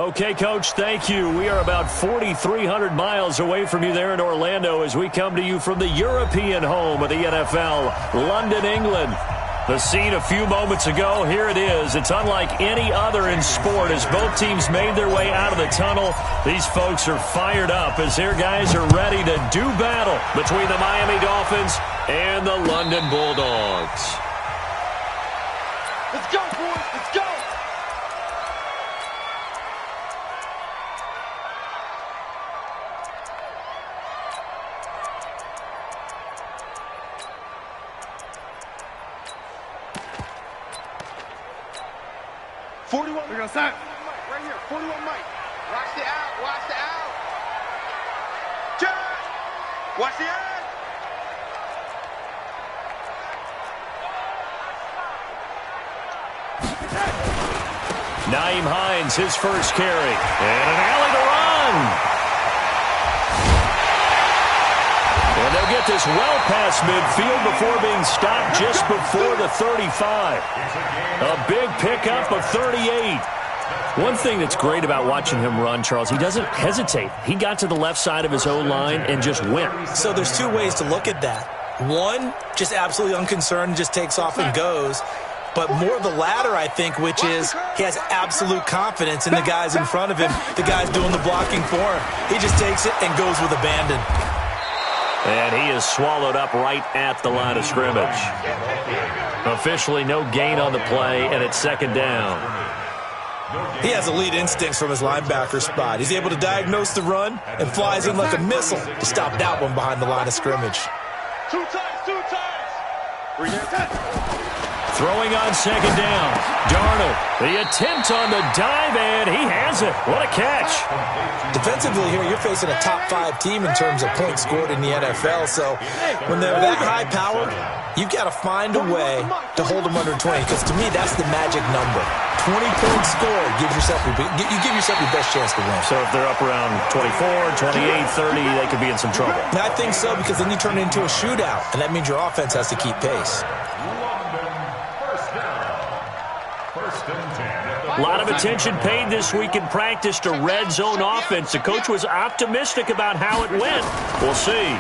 Okay, Coach, thank you. We are about 4,300 miles away from you there in Orlando as we come to you from the European home of the NFL, London, England. The scene a few moments ago, here it is. It's unlike any other in sport as both teams made their way out of the tunnel. These folks are fired up as their guys are ready to do battle between the Miami Dolphins and the London Bulldogs. Let's go, boys. Let's go. We're going to start. Right here, 41 Mike. Watch the out, watch the out. Judge! Watch the out. Nyheim Hines, his first carry. And an alley to run. And they'll get this well past midfield before being stopped just before the 35. A big pickup of 38. One thing that's great about watching him run, Charles, he doesn't hesitate. He got to the left side of his O-line and just went. So there's two ways to look at that. One, just absolutely unconcerned, just takes off and goes. But more the latter, I think, which is he has absolute confidence in the guys in front of him, the guys doing the blocking for him. He just takes it and goes with abandon. And he is swallowed up right at the line of scrimmage. Officially no gain on the play, and it's second down. He has elite instincts from his linebacker spot. He's able to diagnose the run and flies in like a missile to stop that one behind the line of scrimmage. Two times. Throwing on second down. Darnold, the attempt on the dive, and he has it. What a catch. Defensively here, you're facing a top-5 team in terms of points scored in the NFL. So when they're that high-powered, you've got to find a way to hold them under 20. Because to me, that's the magic number. 20 points scored gives yourself you give yourself your best chance to win. So if they're up around 24, 28, 30, they could be in some trouble. And I think so, because then you turn it into a shootout, and that means your offense has to keep pace. A lot of attention paid this week in practice to red zone offense. The coach was optimistic about how it went. We'll see.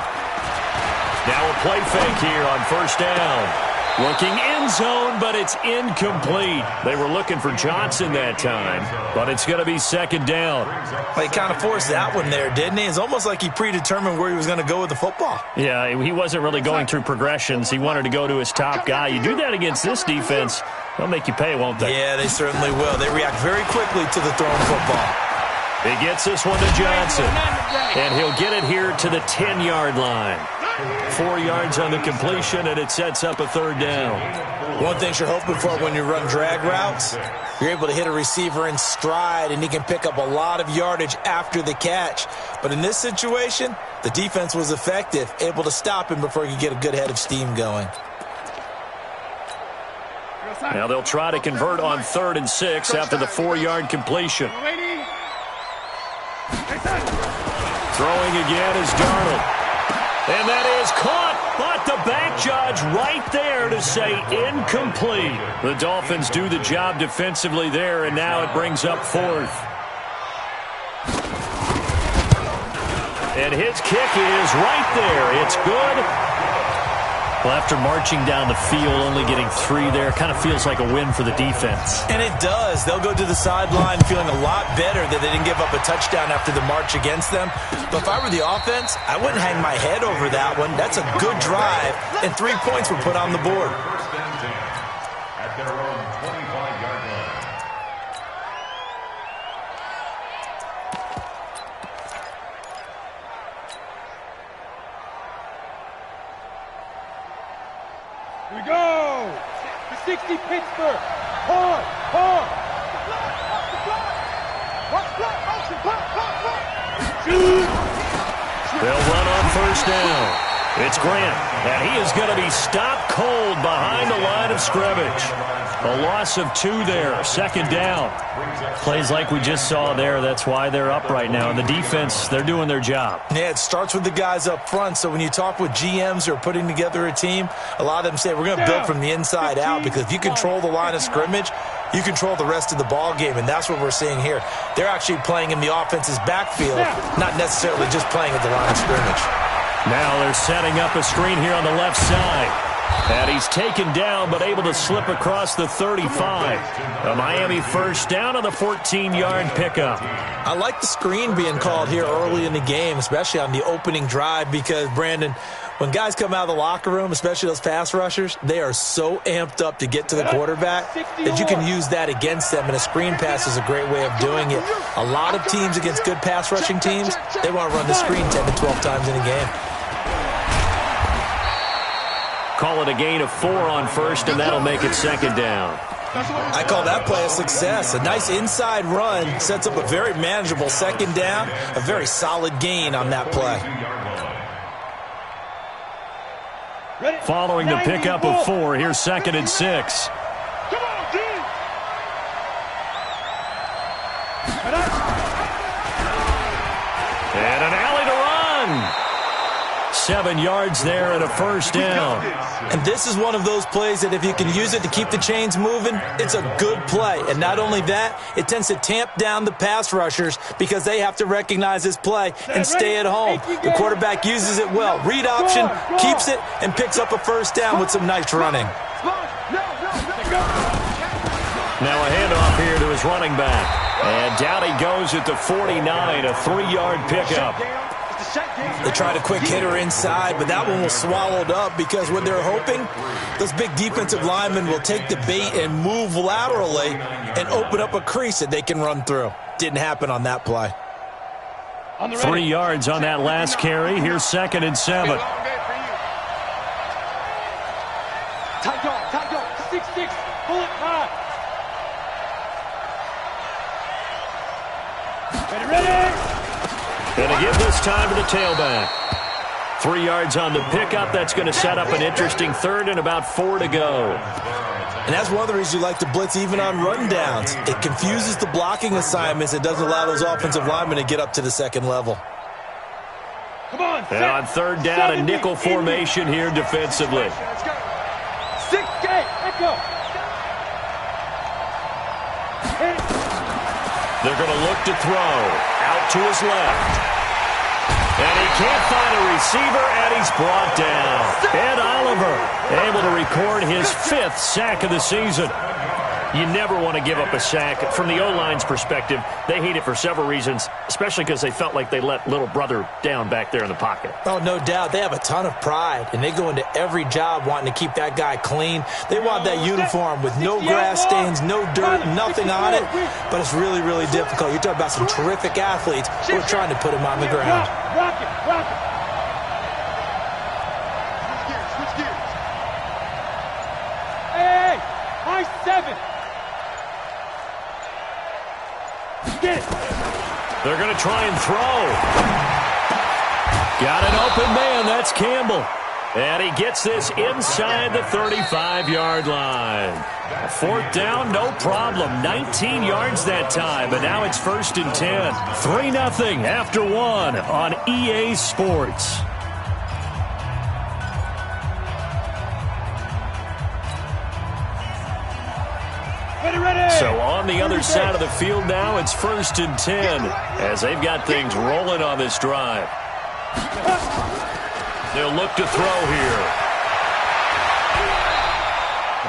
Now a play fake here on first down. Looking end zone, but it's incomplete. They were looking for Johnson that time, but it's going to be second down. Well, he kind of forced that one there, didn't he? It's almost like he predetermined where he was going to go with the football. Yeah, he wasn't really going through progressions. He wanted to go to his top guy. You do that against this defense, they'll make you pay, won't they? Yeah, they certainly will. They react very quickly to the thrown football. He gets this one to Johnson, and he'll get it here to the 10-yard line. 4 yards on the completion, and it sets up a third down. One thing you're hoping for when you run drag routes, you're able to hit a receiver in stride, and he can pick up a lot of yardage after the catch. But in this situation, the defense was effective, able to stop him before he could get a good head of steam going. Now they'll try to convert on 3rd and 6 after the 4-yard completion. Throwing again is Darnold. And that is caught, but the back judge right there to say incomplete. The Dolphins do the job defensively there, and now it brings up 4th. And his kick is right there. It's good. Well, after marching down the field, only getting 3 there, kind of feels like a win for the defense. And it does. They'll go to the sideline feeling a lot better that they didn't give up a touchdown after the march against them. But if I were the offense, I wouldn't hang my head over that one. That's a good drive, and 3 points were put on the board. At their own 25-yard line. Here we go. The 60 Pittsburgh. Hard. They'll run on first down. It's Grant, and he is going to be stopped cold behind the line of scrimmage. A loss of 2 there, second down. Plays like we just saw there, that's why they're up right now. And the defense, they're doing their job. Yeah, it starts with the guys up front. So when you talk with GMs who are putting together a team, a lot of them say we're going to build from the inside out, because if you control the line of scrimmage, you control the rest of the ball game, and that's what we're seeing here. They're actually playing in the offense's backfield, not necessarily just playing at the line of scrimmage. Now they're setting up a screen here on the left side. And he's taken down, but able to slip across the 35. A Miami first down on the 14-yard pickup. I like the screen being called here early in the game, especially on the opening drive, because, Brandon, when guys come out of the locker room, especially those pass rushers, they are so amped up to get to the quarterback that you can use that against them, and a screen pass is a great way of doing it. A lot of teams against good pass rushing teams, they want to run the screen 10 to 12 times in a game. Call it a gain of 4 on first, and that'll make it second down. I call that play a success. A nice inside run sets up a very manageable second down, a very solid gain on that play. Following the pickup of 4, here's second and 6. And an alley to run. 7 yards there and a first down. And this is one of those plays that if you can use it to keep the chains moving, it's a good play. And not only that, it tends to tamp down the pass rushers because they have to recognize this play and stay at home. The quarterback uses it well. Read option, keeps it, and picks up a first down with some nice running. Now a handoff here to his running back. And down he goes at the 49, a 3-yard pickup. They tried a quick hitter inside, but that one was swallowed up because what they're hoping, those big defensive linemen will take the bait and move laterally and open up a crease that they can run through. Didn't happen on that play. 3 yards on that last carry. Here's second and 7. Tight dog, 6-6, pull it high. Ready? Going to give this time to the tailback. 3 yards on the pickup. That's going to set up an interesting third and about 4 to go. And that's one of the reasons you like to blitz even on rundowns. It confuses the blocking assignments. It doesn't allow those offensive linemen to get up to the second level. Come on, and on third down, a nickel formation here defensively. 6-8, let's go. They're going to look to throw. Out to his left. And he can't find a receiver, and he's brought down. Ed Oliver able to record his 5th sack of the season. You never want to give up a sack. From the O-line's perspective, they hate it for several reasons, especially because they felt like they let little brother down back there in the pocket. Oh, no doubt. They have a ton of pride, and they go into every job wanting to keep that guy clean. They want that uniform with no grass stains, no dirt, nothing on it, but it's really, really difficult. You're talking about some terrific athletes who are trying to put him on the ground. Rock it. Switch gears. Hey, high 7. Get it. They're going to try and throw. Got an open man. That's Campbell. And he gets this inside the 35-yard line. 4th down, no problem. 19 yards that time, but now it's 1st and 10. 3-0 after 1 on EA Sports. Ready. So on the other side of the field now, it's 1st and 10 as they've got things rolling on this drive. They'll look to throw here.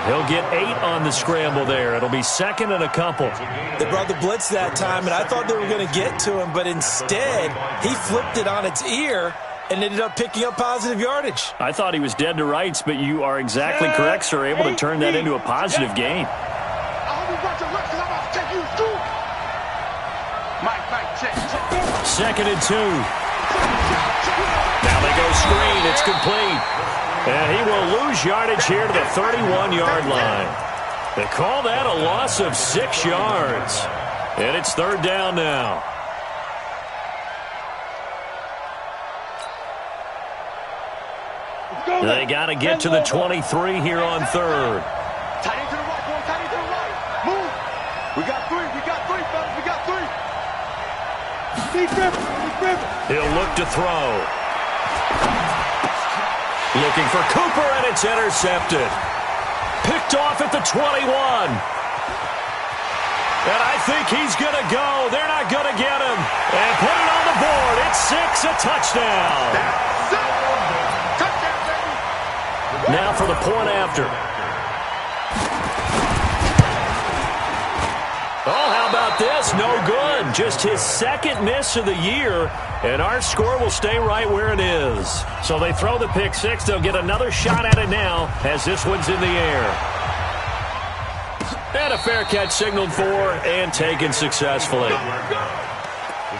He'll get 8 on the scramble there. It'll be 2nd and a couple. They brought the blitz that time, and I thought they were going to get to him, but instead he flipped it on its ear and ended up picking up positive yardage. I thought he was dead to rights, but you are exactly correct, sir. Able to turn that into a positive gain. Second and 2. Now they go screen. It's complete. And he will lose yardage here to the 31-yard line. They call that a loss of 6 yards. And it's 3rd down now. They got to get to the 23 here on 3rd. Tight end to the right, boy. Tight end to the right. Move. We got 3, fellas. We got 3. Big River. He'll look to throw. Looking for Cooper, and it's intercepted. Picked off at the 21. And I think he's going to go. They're not going to get him. And put it on the board. It's 6, a touchdown. Now for the point after. Oh, how about this? No good. Just his second miss of the year, and our score will stay right where it is. So they throw the pick six. They'll get another shot at it now as this one's in the air. And a fair catch signaled for and taken successfully. The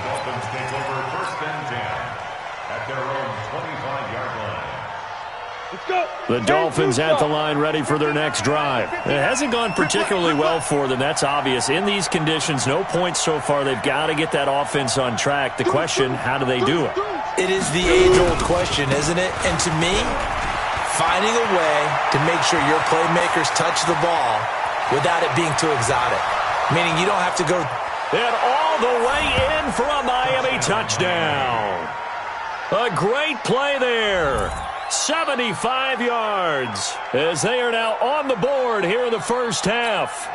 Dolphins take over 1st and 10 at their own 25-yard line. Let's go. The Dolphins at the line ready for their next drive. It hasn't gone particularly well for them. That's obvious. In these conditions, no points so far. They've got to get that offense on track. The question, how do they do it? It is the age-old question, isn't it? And to me, finding a way to make sure your playmakers touch the ball without it being too exotic. Meaning you don't have to go. And all the way in for a Miami touchdown. A great play there. 75 yards as they are now on the board here in the first half.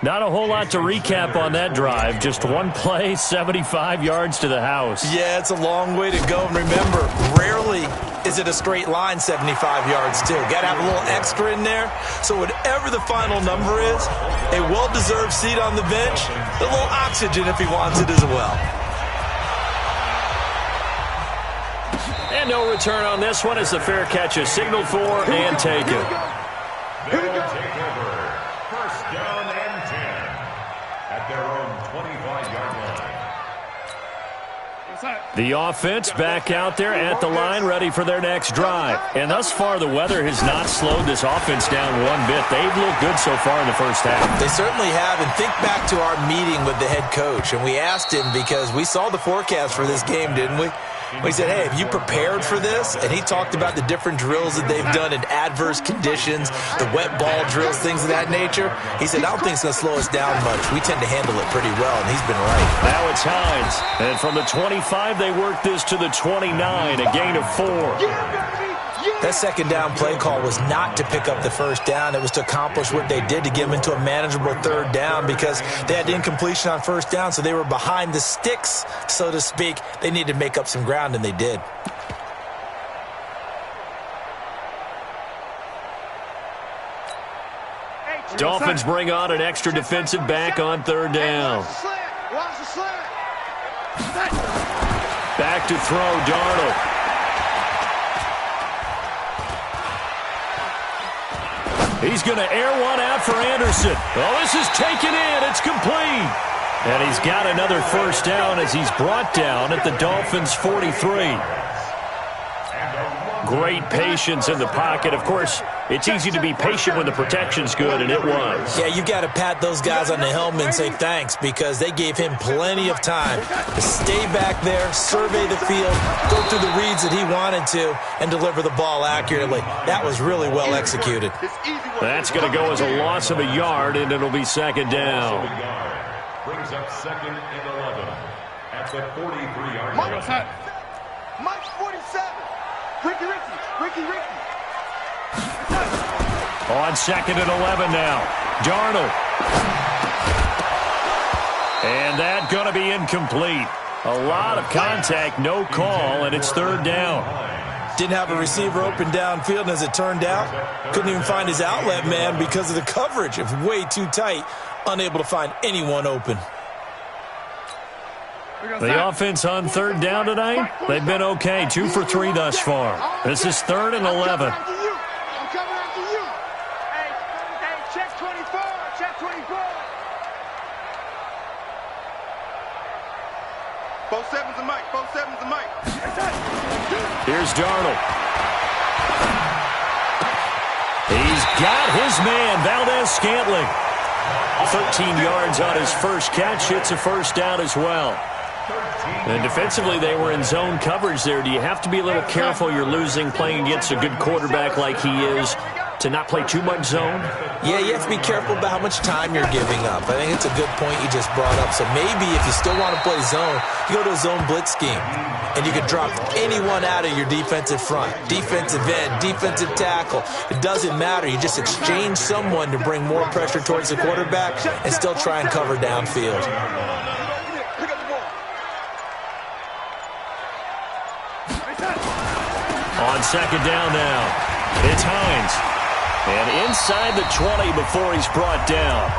Not a whole lot to recap on that drive. Just one play, 75 yards to the house. Yeah, it's a long way to go. And remember, rarely is it a straight line 75 yards, too. Got to have a little extra in there. So whatever the final number is, a well-deserved seat on the bench, a little oxygen if he wants it as well. And no return on this one as the fair catch is signaled for and taken. They will take over 1st down and 10 at their own 25-yard line. The offense back out there at the line ready for their next drive. And thus far, the weather has not slowed this offense down one bit. They've looked good so far in the first half. They certainly have. And think back to our meeting with the head coach. And we asked him because we saw the forecast for this game, didn't we? We said, hey, have you prepared for this? And he talked about the different drills that they've done in adverse conditions, the wet ball drills, things of that nature. He said, I don't think it's going to slow us down much. We tend to handle it pretty well, and he's been right. Now it's Hines. And from the 25, they work this to the 29, a gain of 4. That second down play call was not to pick up the first down. It was to accomplish what they did to get them into a manageable third down because they had incompletion on first down, so they were behind the sticks, so to speak. They needed to make up some ground, and they did. Dolphins bring on an extra defensive back on third down. Back to throw, Darnold. He's going to air one out for Anderson. Oh, this is taken in. It's complete. And he's got another first down as he's brought down at the Dolphins' 43. Great patience in the pocket. Of course, it's easy to be patient when the protection's good, and it was. Yeah, you got to pat those guys on the helmet and say thanks because they gave him plenty of time to stay back there, survey the field, go through the reads that he wanted to, and deliver the ball accurately. That was really well executed. That's going to go as a loss of a yard, and it'll be second down. Brings up 2nd and 11 at the 43-yard line. Mike 47. Ricky. On 2nd and 11 now. Darnold. And that going to be incomplete. A lot of contact, no call, and it's third down. Didn't have a receiver open downfield, and as it turned out, couldn't even find his outlet man because of the coverage. It was way too tight, unable to find anyone open. The offense on third down tonight, they've been okay. 2 for 3 thus far. This is 3rd and 11. I'm coming after you. Hey, check 24. Check 24. Both sevens and Mike. Here's Darnold. He's got his man, Valdez-Scantling. 13 yards on his first catch. It's a first down as well. And defensively, they were in zone coverage there. Do you have to be a little careful? You're losing playing against a good quarterback like he is. to not play too much zone? Yeah, you have to be careful about how much time you're giving up. I think it's a good point you just brought up. So maybe if you still want to play zone, you go to a zone blitz scheme. And you can drop anyone out of your defensive front. Defensive end, defensive tackle. It doesn't matter. You just exchange someone to bring more pressure towards the quarterback and still try and cover downfield. On second down now. It's Hines. And inside the 20 before he's brought down.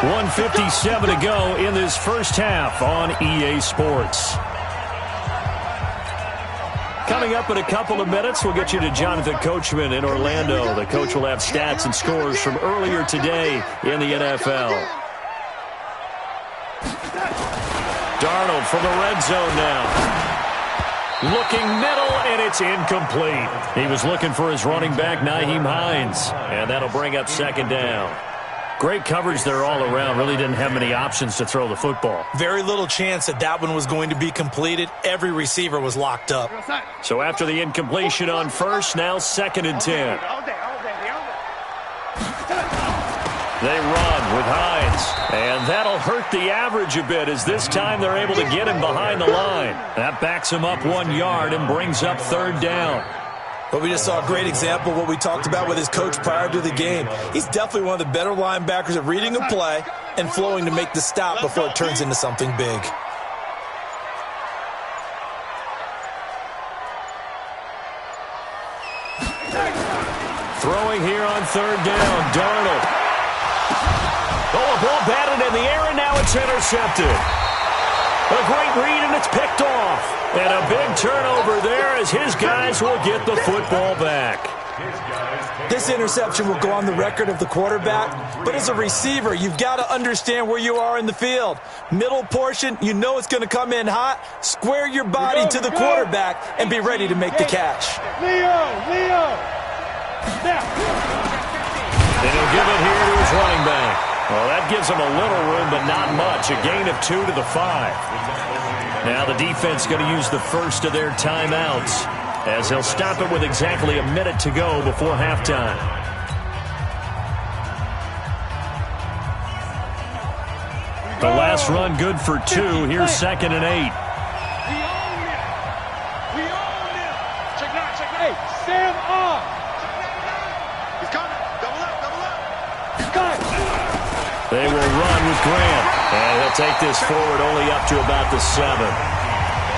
1:57 to go in this first half on EA Sports. Coming up in a couple of minutes, we'll get you to Jonathan Coachman in Orlando. The coach will have stats and scores from earlier today in the NFL. Darnold from the red zone now. Looking middle, and it's incomplete. He was looking for his running back, Nyheim Hines, and that'll bring up second down. Great coverage there all around. Really didn't have many options to throw the football. Very little chance that one was going to be completed. Every receiver was locked up. So after the incompletion on first, now 2nd and 10. They run with Hines, and that'll hurt the average a bit as this time they're able to get him behind the line. That backs him up 1 yard and brings up 3rd down. But we just saw a great example of what we talked about with his coach prior to the game. He's definitely one of the better linebackers at reading a play and flowing to make the stop before it turns into something big. Throwing here on 3rd down, Darnold. Oh, a ball batted in the air, and now it's intercepted. A great read, and it's picked off. And a big turnover there as his guys will get the football back. This interception will go on the record of the quarterback, but as a receiver, you've got to understand where you are in the field. Middle portion, you know it's going to come in hot. Square your body to the quarterback and be ready to make the catch. Leo! And he'll give it here to his running back. Well, that gives him a little room, but not much. A gain of 2 to the 5. Now the defense going to use the first of their timeouts as they'll stop it with exactly a minute to go before halftime. The last run good for 2. Here's 2nd and 8. We own it. Check it out. Hey, Sam on. He's coming. Double up. They will run with Grant, and he'll take this forward only up to about the 7.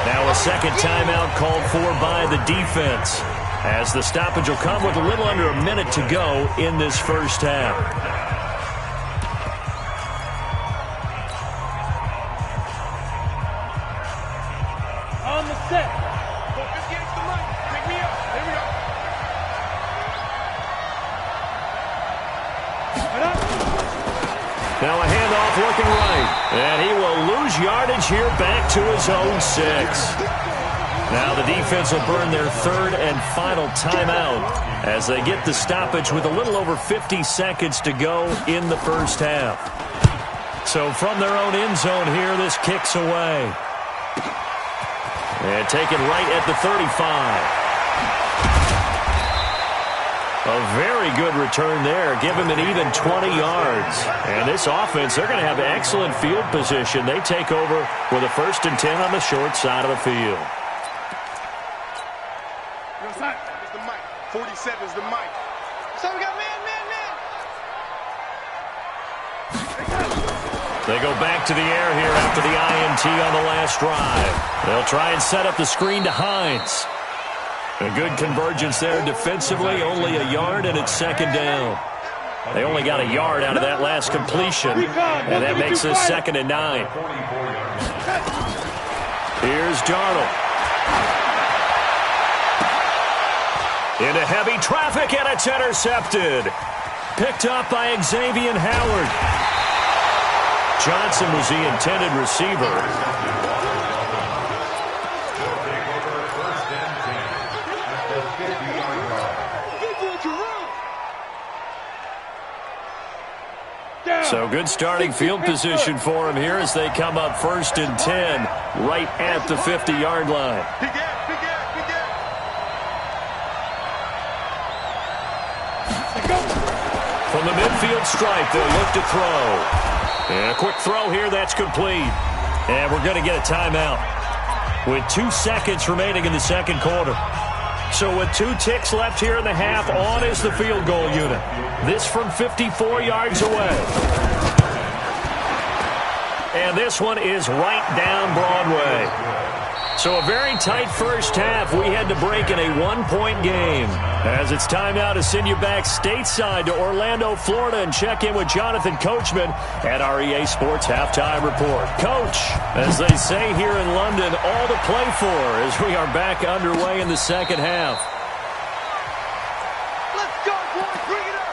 Now a second timeout called for by the defense as the stoppage will come with a little under a minute to go in this first half. On the set. Focus against the mic. Pick me up. Here we go. Now a handoff looking right, and he will lose yardage here back to his own 6. Now the defense will burn their 3rd and final timeout as they get the stoppage with a little over 50 seconds to go in the first half. So from their own end zone here, this kicks away. And taken right at the 35. A very good return there. Give him an even 20 yards. And this offense, they're going to have excellent field position. They take over with a 1st and 10 on the short side of the field. It's the mic. 47 is the mic. So we got man. They go back to the air here after the INT on the last drive. They'll try and set up the screen to Hines. A good convergence there defensively, only a yard, and it's 2nd down. They only got a yard out of that last completion, and that makes this 2nd and 9. Here's Darnold. Into heavy traffic, and it's intercepted. Picked up by Xavier Howard. Johnson was the intended receiver. So good starting field position for him here as they come up 1st and 10 right at the 50-yard line. Big gap. the midfield stripe, they'll look to throw. And a quick throw here, that's complete. And we're going to get a timeout with 2 seconds remaining in the second quarter. So with 2 ticks left here in the half, on is the field goal unit. This from 54 yards away. And this one is right down Broadway. So a very tight first half. We had to break in a 1-point game. As it's time now to send you back stateside to Orlando, Florida, and check in with Jonathan Coachman at our EA Sports Halftime Report. Coach, as they say here in London, all to play for as we are back underway in the second half. Let's go, boys. Bring it up.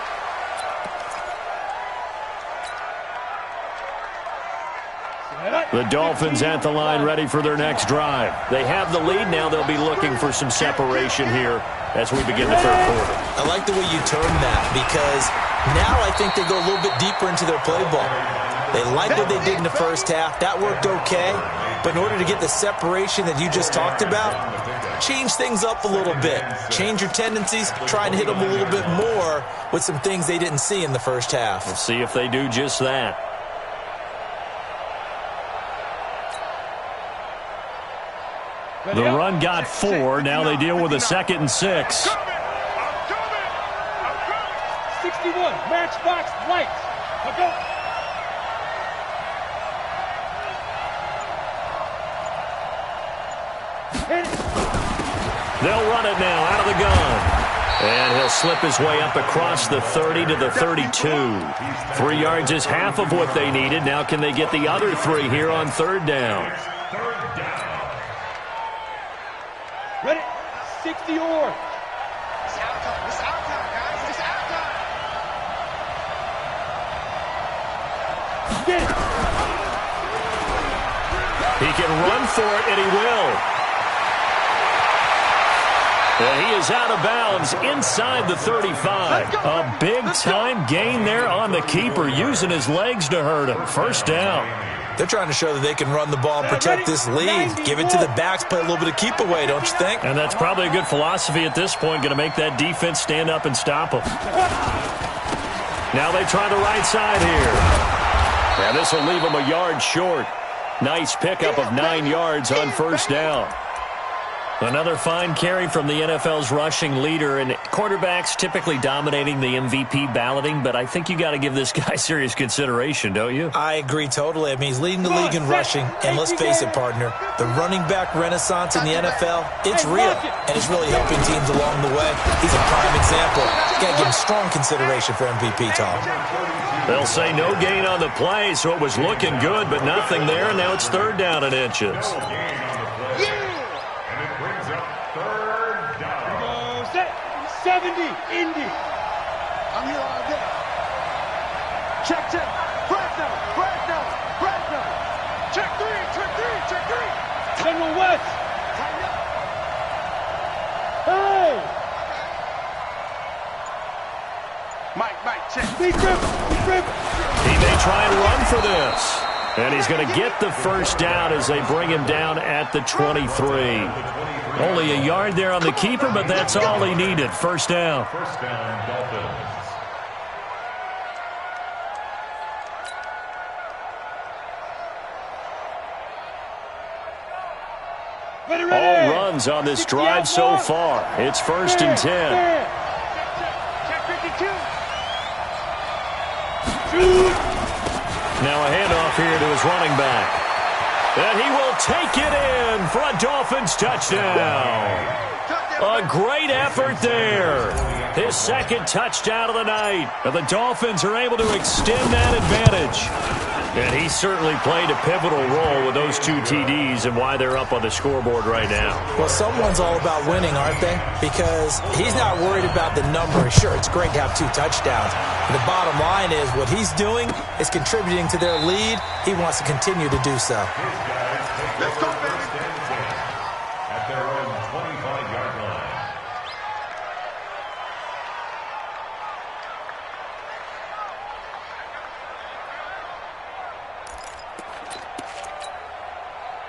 The Dolphins at the line ready for their next drive. They have the lead. Now they'll be looking for some separation here as we begin the third quarter. I like the way you termed that because now I think they go a little bit deeper into their play ball. They like what they did in the first half. That worked okay. But in order to get the separation that you just talked about, change things up a little bit. Change your tendencies. Try and hit them a little bit more with some things they didn't see in the first half. We'll see if they do just that. The run got 4. Now they deal with a 2nd and 6. 61, matchbox lights. Go. They'll run it now out of the gun. And he'll slip his way up across the 30 to the 32. 3 yards is half of what they needed. Now can they get the other 3 here on third down? Ready? 60 or. It's out time. It's out time, guys. It's out time. Get it. He can run for it, and he will. And he is out of bounds inside the 35. A big-time gain there on the keeper, using his legs to hurt him. First down. They're trying to show that they can run the ball and protect this lead. Give it to the backs, play a little bit of keep away, don't you think? And that's probably a good philosophy at this point, going to make that defense stand up and stop them. Now they try the right side here. And this will leave them a yard short. Nice pickup of 9 yards on first down. Another fine carry from the NFL's rushing leader, and quarterbacks typically dominating the MVP balloting, but I think you got to give this guy serious consideration, don't you? I agree totally. I mean, he's leading the league in rushing, and let's face it, partner, the running back renaissance in the NFL, it's real, and it's really helping teams along the way. He's a prime example. Got to give him strong consideration for MVP, Tom. They'll say no gain on the play, so it was looking good, but nothing there, and now it's third down in inches. 70, Indy. I'm here all day. Check. Fresno. Check 3. General West. Hey. Mike, check. Big rip. He may try and run for this. And he's going to get the first down as they bring him down at the 23. Only a yard there on the keeper, but that's all he needed. First down. First down, Dolphins. All runs on this drive so far. It's 1st and 10. Check 52. Now a handoff here to his running back. And he will take it in for a Dolphins touchdown. A great effort there. His 2nd touchdown of the night. And the Dolphins are able to extend that advantage. And he certainly played a pivotal role with those 2 TDs and why they're up on the scoreboard right now. Well, someone's all about winning, aren't they? Because he's not worried about the number. Sure, it's great to have 2 touchdowns. But the bottom line is what he's doing is contributing to their lead. He wants to continue to do so. Let's go, baby. At their own 25-yard line.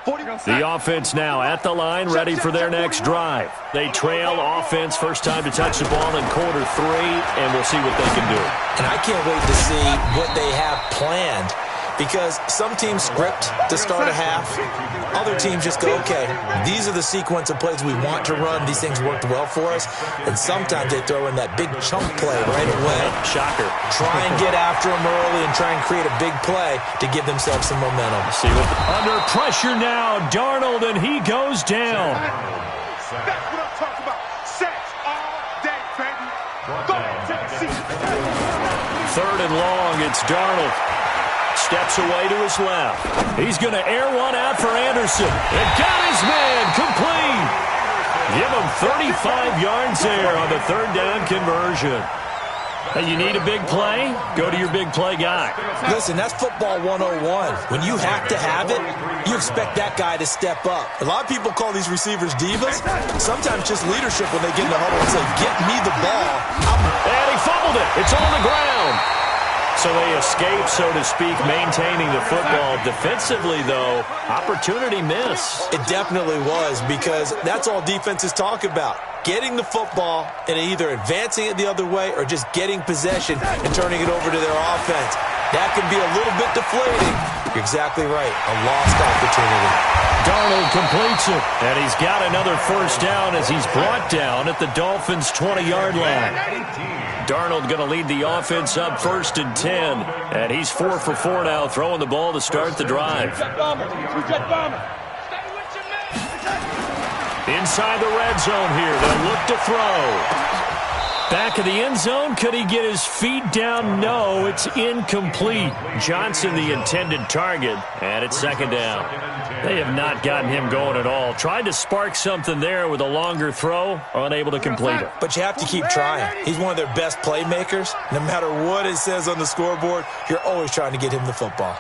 The offense now at the line, ready for their next drive. They trail offense, first time to touch the ball in quarter 3, and we'll see what they can do. And I can't wait to see what they have planned, because some teams script to start a half. Other teams just go, okay, these are the sequence of plays we want to run. These things worked well for us. And sometimes they throw in that big chunk play right away. Shocker. Try and get after them early and try and create a big play to give themselves some momentum. See what under pressure now, Darnold, and he goes down. That's what I'm talking about. Sacks all day, baby. Go ahead, take a seat. 3rd and long, it's Darnold. Steps away to his left. He's going to air one out for Anderson. And got his man complete. Give him 35 yards there on the 3rd down conversion. Hey, you need a big play? Go to your big play guy. Listen, that's football 101. When you have to have it, you expect that guy to step up. A lot of people call these receivers divas. Sometimes just leadership when they get in the huddle and say, get me the ball. And he fumbled it. It's on the ground. So they escape, so to speak, maintaining the football. Defensively, though, opportunity miss. It definitely was, because that's all defenses talk about. Getting the football and either advancing it the other way or just getting possession and turning it over to their offense. That can be a little bit deflating. You're exactly right. A lost opportunity. Darnold completes it, and he's got another first down as he's brought down at the Dolphins' 20-yard line. Darnold going to lead the offense up 1st and 10, and he's 4 for 4 now, throwing the ball to start the drive. Inside the red zone here, they'll look to throw. Back of the end zone, could he get his feet down? No, it's incomplete. Johnson, the intended target, and it's 2nd down. They have not gotten him going at all. Tried to spark something there with a longer throw, unable to complete it. But you have to keep trying. He's one of their best playmakers. No matter what it says on the scoreboard, you're always trying to get him the football.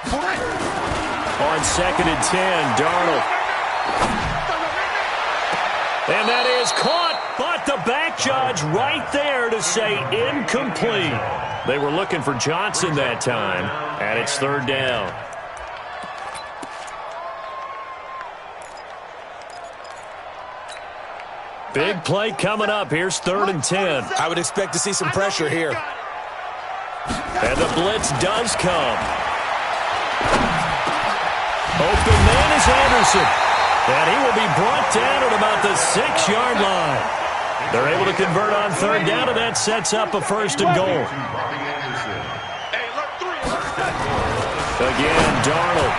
On 2nd and 10, Darnold. And that is caught, but the back judge right there to say incomplete. They were looking for Johnson that time, and it's 3rd down. Big play coming up. Here's 3rd and 10. I would expect to see some pressure here. And the blitz does come. Open man is Anderson. And he will be brought down at about the 6-yard line. They're able to convert on 3rd down, and that sets up a 1st and goal. Again, Darnold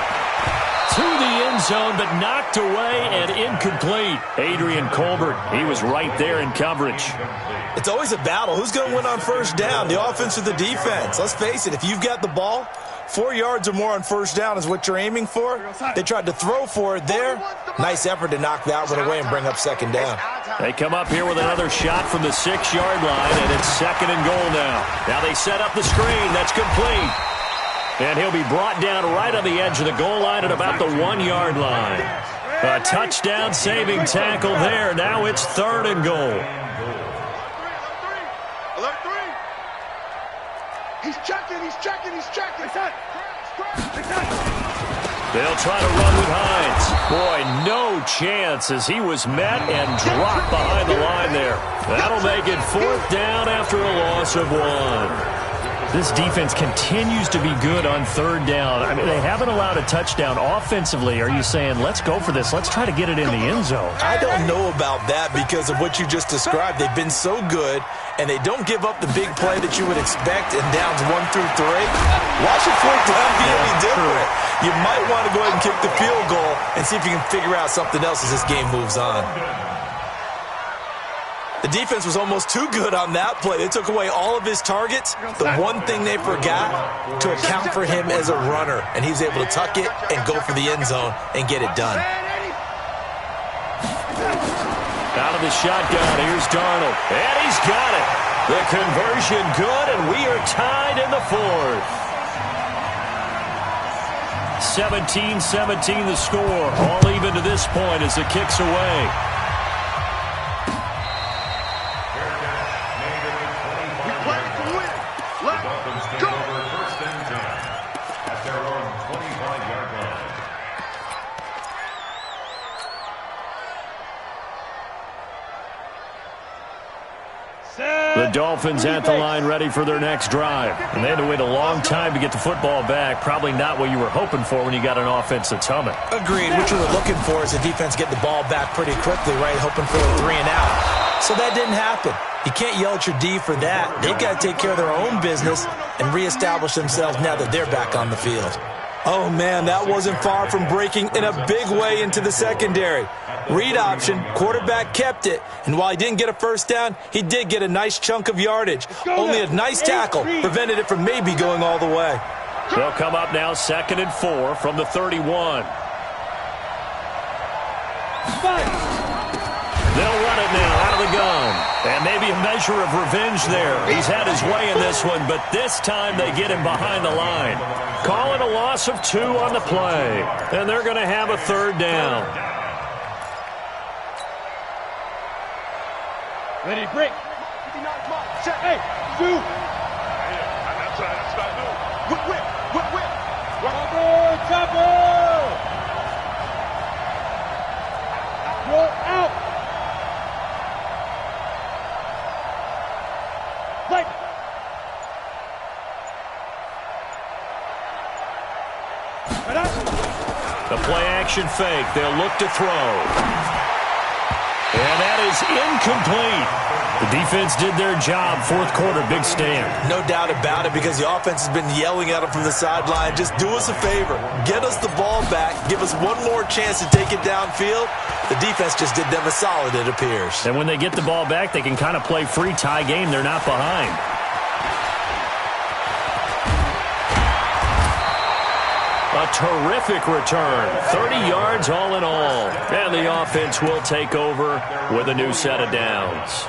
to the end zone, but knocked away and incomplete. Adrian Colbert, he was right there in coverage. It's always a battle. Who's going to win on 1st down, the offense or the defense? Let's face it, if you've got the ball, 4 yards or more on 1st down is what you're aiming for. They tried to throw for it there. Nice effort to knock that one away and bring up 2nd down. They come up here with another shot from the 6-yard line, and it's 2nd and goal now. Now they set up the screen. That's complete. And he'll be brought down right on the edge of the goal line at about the 1-yard line. A touchdown-saving tackle there. Now it's 3rd and goal. Alert 3. He's checking. They'll try to run with Hines. Boy, no chance as he was met and dropped behind the line there. That'll make it 4th down after a loss of 1. This defense continues to be good on 3rd down. I mean, they haven't allowed a touchdown offensively. Are you saying, let's go for this, let's try to get it in the end zone? I don't know about that because of what you just described. They've been so good, and they don't give up the big play that you would expect in downs 1 through 3. Watch it 4th down be any different. You might want to go ahead and kick the field goal and see if you can figure out something else as this game moves on. The defense was almost too good on that play. They took away all of his targets. The one thing they forgot, to account for him as a runner. And he was able to tuck it and go for the end zone and get it done. Out of the shotgun, here's Darnold. And he's got it. The conversion good, and we are tied in the 4th. 17-17 the score. All even to this point as the kick's away. The Dolphins at the line ready for their next drive. And they had to wait a long time to get the football back. Probably not what you were hoping for when you got an offense that's humming. Agreed. What you were looking for is the defense get the ball back pretty quickly, right? Hoping for a 3 and out. So that didn't happen. You can't yell at your D for that. They've got to take care of their own business and reestablish themselves now that they're back on the field. Oh, man, that wasn't far from breaking in a big way into the secondary. Read option, quarterback kept it, and while he didn't get a first down, he did get a nice chunk of yardage. Only a nice tackle prevented it from maybe going all the way. They'll come up now 2nd and 4 from the 31. They'll run it now out of the gun. And maybe a measure of revenge there. He's had his way in this one, but this time they get him behind the line. Call it a loss of 2 on the play. And they're going to have a 3rd down. Ready, break. Hey, do. Whip. Chopper. Roll out. Play. The play action fake. They'll look to throw. And that is incomplete. The defense did their job. 4th quarter, big stand. No doubt about it, because the offense has been yelling at them from the sideline. Just do us a favor. Get us the ball back. Give us one more chance to take it downfield. The defense just did them a solid, it appears. And when they get the ball back, they can kind of play free tie game. They're not behind. A terrific return. 30 yards all in all. And the offense will take over with a new set of downs.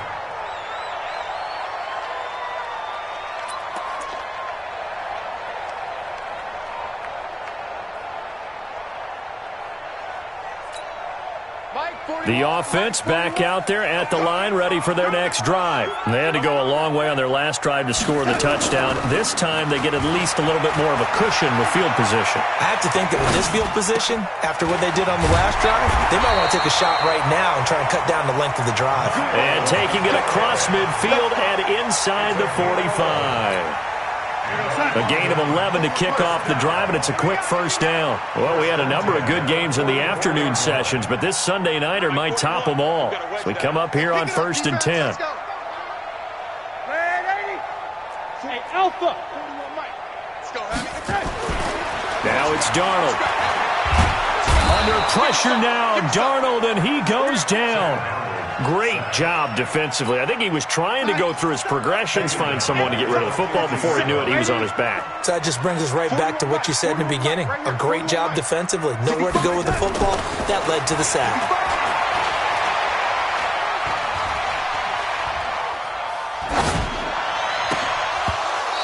The offense back out there at the line, ready for their next drive. They had to go a long way on their last drive to score the touchdown. This time they get at least a little bit more of a cushion with field position. I have to think that with this field position, after what they did on the last drive, they might want to take a shot right now and try and cut down the length of the drive. And taking it across midfield and inside the 45. A gain of 11 to kick off the drive, and it's a quick 1st down. Well, we had a number of good games in the afternoon sessions, but this Sunday nighter might top them all. So we come up here on 1st and 10. Hey, Alpha. Now it's Darnold. Under pressure now, Darnold, and he goes down. Great job defensively. I think he was trying to go through his progressions, find someone to get rid of the football. Before he knew it, he was on his back. So that just brings us right back to what you said in the beginning. A great job defensively. Nowhere to go with the football. That led to the sack.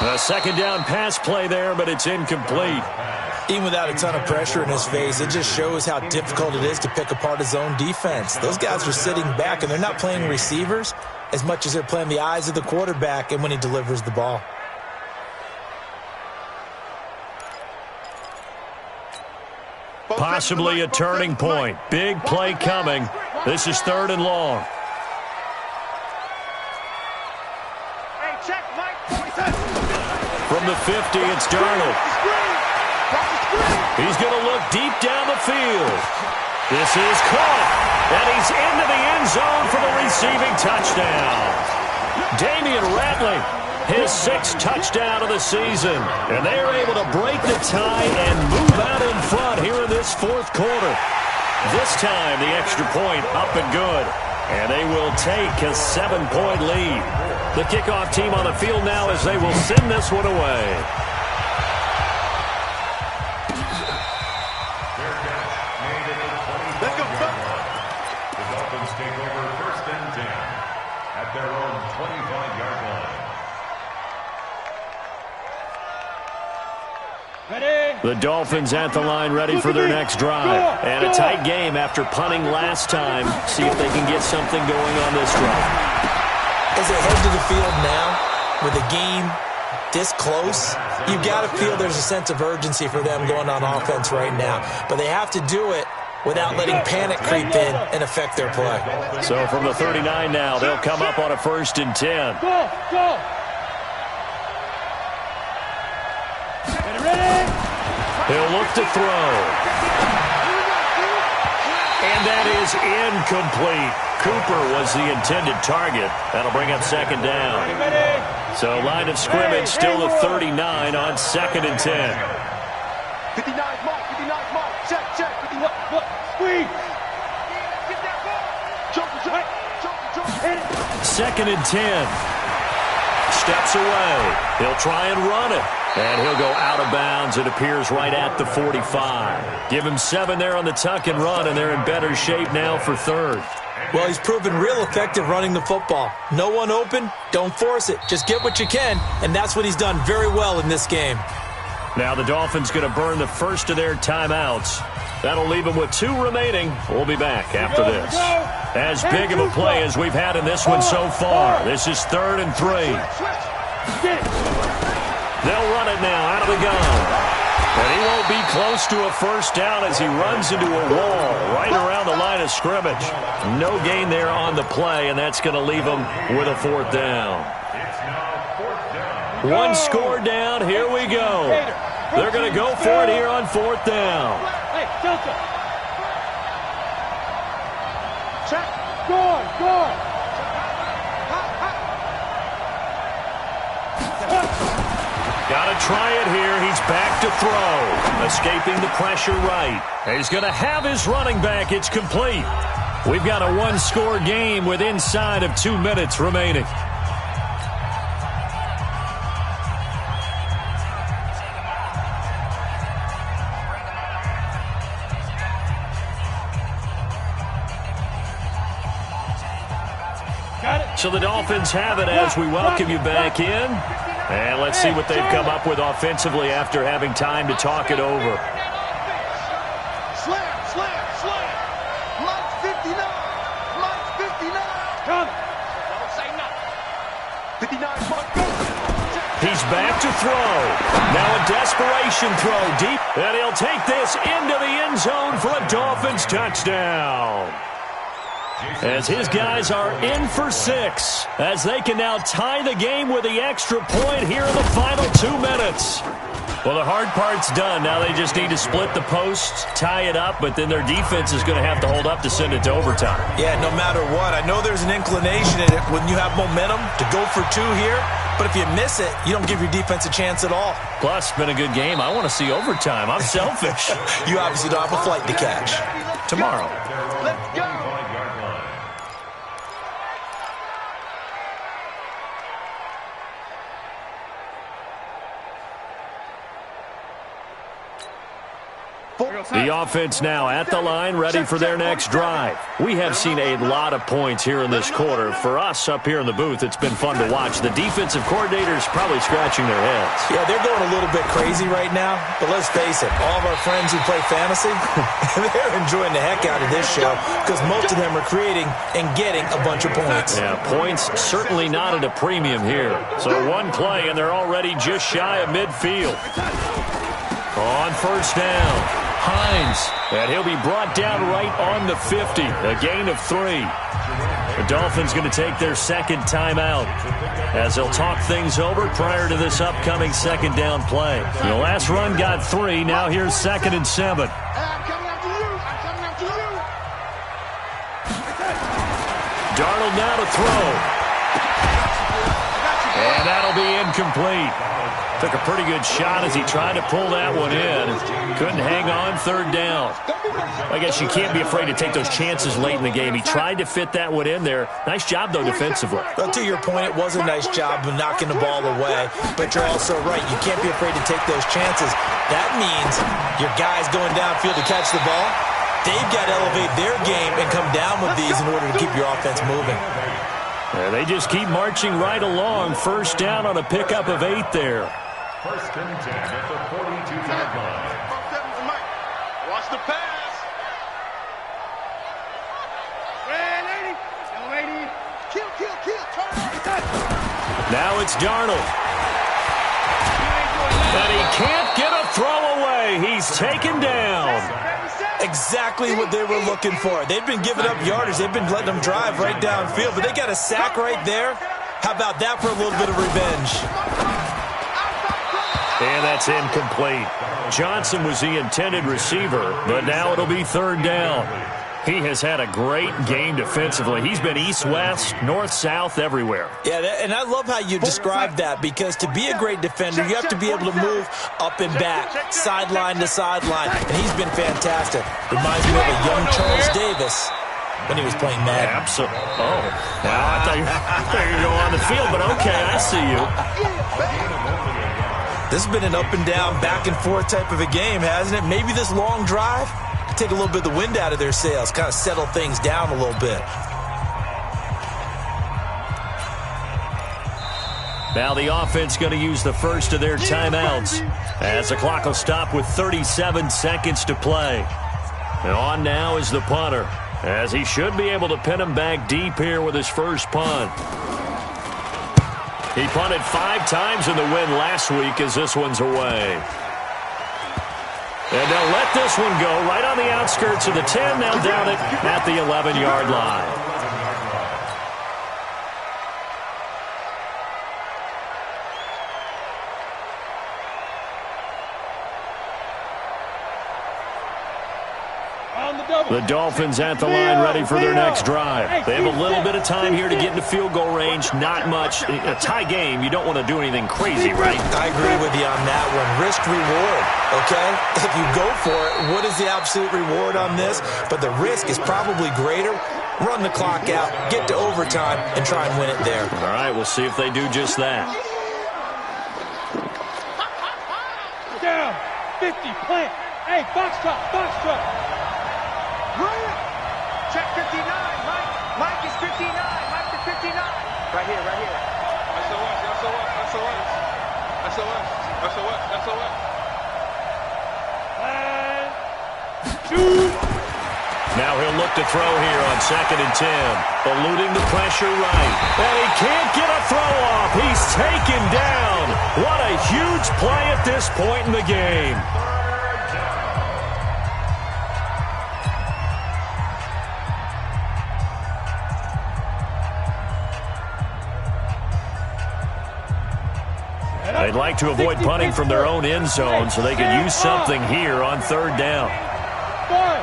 A 2nd down pass play there, but it's incomplete. Even without a ton of pressure in his face, it just shows how difficult it is to pick apart his own defense. Those guys are sitting back, and they're not playing receivers as much as they're playing the eyes of the quarterback and when he delivers the ball. Possibly a turning point. Big play coming. This is 3rd and long. From the 50, it's Darnold. He's going to look deep down the field. This is caught, and he's into the end zone for the receiving touchdown. Damian Ratley, his 6th touchdown of the season, and they are able to break the tie and move out in front here in this 4th quarter. This time, the extra point up and good, and they will take a 7-point lead. The kickoff team on the field now as they will send this one away. The Dolphins at the line ready for their next drive. And a tight game after punting last time. See if they can get something going on this drive. As they head to the field now, with a game this close, you've got to feel there's a sense of urgency for them going on offense right now. But they have to do it without letting panic creep in and affect their play. So from the 39 now, they'll come up on a 1st and 10. Go! Ready? He'll look to throw. And that is incomplete. Cooper was the intended target. That'll bring up 2nd down. So line of scrimmage still the 39 on 2nd and 10. 59 mark, 59 mark. Check. 59. Look, squeeze. Get that ball. Jump. 2nd and 10. Steps away. He'll try and run it. And he'll go out of bounds. It appears right at the 45. Give him 7 there on the tuck and run, and they're in better shape now for 3rd. Well, he's proven real effective running the football. No one open, don't force it. Just get what you can, and that's what he's done very well in this game. Now the Dolphins going to burn the first of their timeouts. That'll leave them with 2 remaining. We'll be back after this. As big of a play as we've had in this one so far. This is 3rd and 3. They'll run it now out of the gun. And he won't be close to a 1st down as he runs into a wall right around the line of scrimmage. No gain there on the play, and that's going to leave him with a 4th down. 1 score down. Here we go. They're going to go for it here on 4th down. Hey, Delta. Check. Go. Got to try it here. He's back to throw. Escaping the pressure right. He's going to have his running back. It's complete. We've got a 1-score game with inside of 2 minutes remaining. So the Dolphins have it as we welcome you back in. And let's see what they've come up with offensively after having time to talk it over. Slam. Mike 59. Come. Don't say nothing. 59, Mike. He's back to throw. Now a desperation throw deep. And he'll take this into the end zone for a Dolphins touchdown. As his guys are in for 6, as they can now tie the game with the extra point here in the final 2 minutes. Well, the hard part's done. Now they just need to split the posts, tie it up, but then their defense is going to have to hold up to send it to overtime. Yeah, no matter what. I know there's an inclination in it when you have momentum to go for 2 here, but if you miss it, you don't give your defense a chance at all. Plus, it's been a good game. I want to see overtime. I'm selfish. You obviously don't have a flight to catch. Tomorrow. Let's go. The offense now at the line, ready for their next drive. We have seen a lot of points here in this quarter. For us up here in the booth, it's been fun to watch. The defensive coordinators probably scratching their heads. Yeah, they're going a little bit crazy right now, but let's face it, all of our friends who play fantasy, they're enjoying the heck out of this show because most of them are creating and getting a bunch of points. Yeah, points certainly not at a premium here. So 1 play, and they're already just shy of midfield. On 1st down. Hines, and he'll be brought down right on the 50, a gain of 3. The Dolphins going to take their 2nd timeout as they'll talk things over prior to this upcoming 2nd down play. The last run got 3, now here's 2nd and 7. I'm coming after you. Darnold now to throw. And that'll be incomplete. Took a pretty good shot as he tried to pull that one in. Couldn't hang on 3rd down. I guess you can't be afraid to take those chances late in the game. He tried to fit that one in there. Nice job, though, defensively. Well, to your point, it was a nice job of knocking the ball away. But you're also right. You can't be afraid to take those chances. That means your guys going downfield to catch the ball, they've got to elevate their game and come down with these in order to keep your offense moving. They just keep marching right along. 1st down on a pickup of 8 there. 1st and 10 at the 42-yard line. Watch the pass. Red lady. Young lady. Kill. Turn. Now it's Darnold. And he can't get a throw away. He's taken down. exactly what they were looking for. They've been giving up yardage. They've been letting them drive right downfield, but they got a sack right there. How about that for a little bit of revenge? And that's incomplete. Johnson was the intended receiver, but now it'll be third down. He has had a great game defensively. He's been east-west, north-south, everywhere. Yeah, and I love how you describe that, because to be a great defender, you have to be able to move up and back, sideline to sideline, and he's been fantastic. Reminds me of a young Charles Davis when he was playing Madden. Absolutely. Oh, well, I thought you were going on the field, but okay, I see you. This has been an up and down, back and forth type of a game, hasn't it? Maybe this long drive, take a little bit of the wind out of their sails, kind of settle things down a little bit. Now the offense going to use the first of their timeouts as the clock will stop with 37 seconds to play. And on now is the punter, as he should be able to pin him back deep here with his first punt. He punted 5 times in the win last week as this one's away. And they'll let this one go right on the outskirts of the 10. They'll down it at the 11-yard line. The Dolphins at the line ready for their next drive. They have a little bit of time here to get into field goal range. Not much. A tie game, you don't want to do anything crazy, right? I agree with you on that one. Risk reward, okay? If you go for it, what is the absolute reward on this? But the risk is probably greater. Run the clock out, get to overtime, and try and win it there. All right, we'll see if they do just that. Down. 50, plant. Hey, box truck. Check 59, Mike. Mike is 59. Mike is 59. Right here. SOS. And shoot. Now he'll look to throw here on 2nd and 10. Eluding the pressure right. And he can't get a throw off. He's taken down. What a huge play at this point in the game. They'd like to avoid punting from their own end zone so they can use something here on 3rd down. Ball.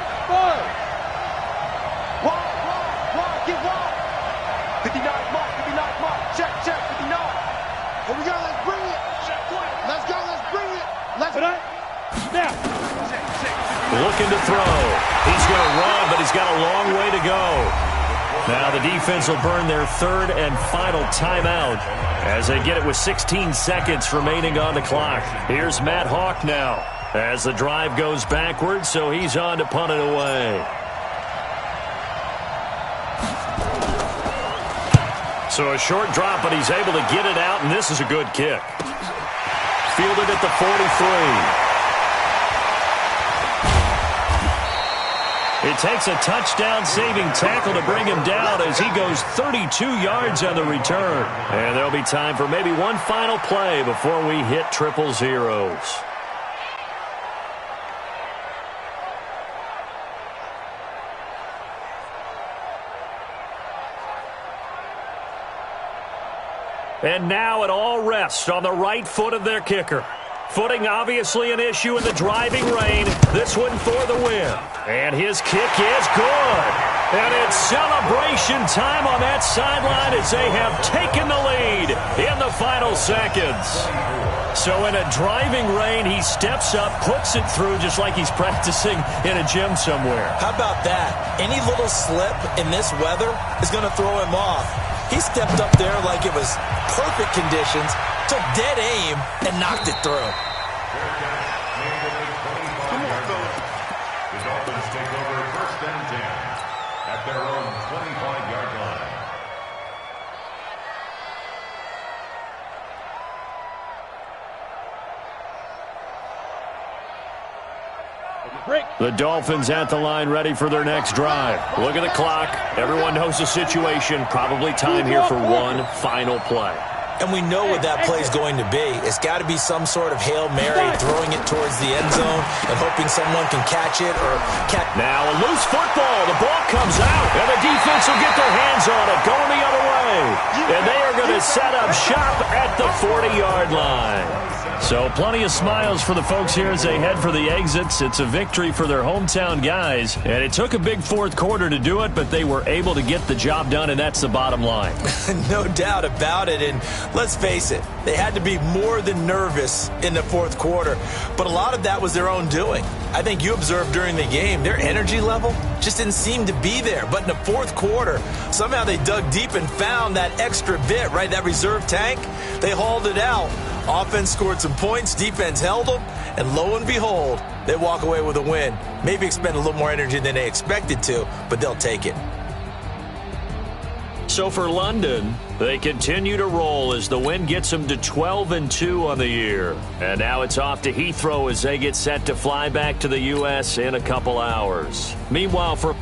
Get wide. 59, Mark. Check, 59. Here we go, let's bring it. Let's go, let's bring it. Now. Looking to throw. He's going to run, but he's got a long way to go. Now the defense will burn their 3rd and final timeout as they get it with 16 seconds remaining on the clock. Here's Matt Hawk now as the drive goes backwards, so he's on to punt it away. So a short drop, but he's able to get it out, and this is a good kick. Fielded at the 43. It takes a touchdown-saving tackle to bring him down as he goes 32 yards on the return. And there'll be time for maybe one final play before we hit 000. And now it all rests on the right foot of their kicker. Footing obviously an issue in the driving rain. This one for the win. And his kick is good. And it's celebration time on that sideline as they have taken the lead in the final seconds. So in a driving rain, he steps up, puts it through just like he's practicing in a gym somewhere. How about that? Any little slip in this weather is going to throw him off. He stepped up there like it was perfect conditions, took dead aim, and knocked it through. The Dolphins take over 1st and 10 at their own 25-yard line. The Dolphins at the line ready for their next drive. Look at the clock. Everyone knows the situation. Probably time here for one final play. And we know what that play is going to be. It's got to be some sort of Hail Mary, throwing it towards the end zone and hoping someone can catch it or catch. Now a loose football. The ball comes out, and the defense will get their hands on it, going the other way. And they are going to set up shop at the 40-yard line. So plenty of smiles for the folks here as they head for the exits. It's a victory for their hometown guys. And it took a big fourth quarter to do it, but they were able to get the job done, and that's the bottom line. No doubt about it. And let's face it, they had to be more than nervous in the fourth quarter. But a lot of that was their own doing. I think you observed during the game, their energy level just didn't seem to be there. But in the fourth quarter, somehow they dug deep and found that extra bit, right, that reserve tank. They hauled it out. Offense scored some points, defense held them, and lo and behold, they walk away with a win. Maybe expend a little more energy than they expected to, but they'll take it. So for London, they continue to roll as the win gets them to 12-2 on the year. And now it's off to Heathrow as they get set to fly back to the U.S. in a couple hours. Meanwhile, for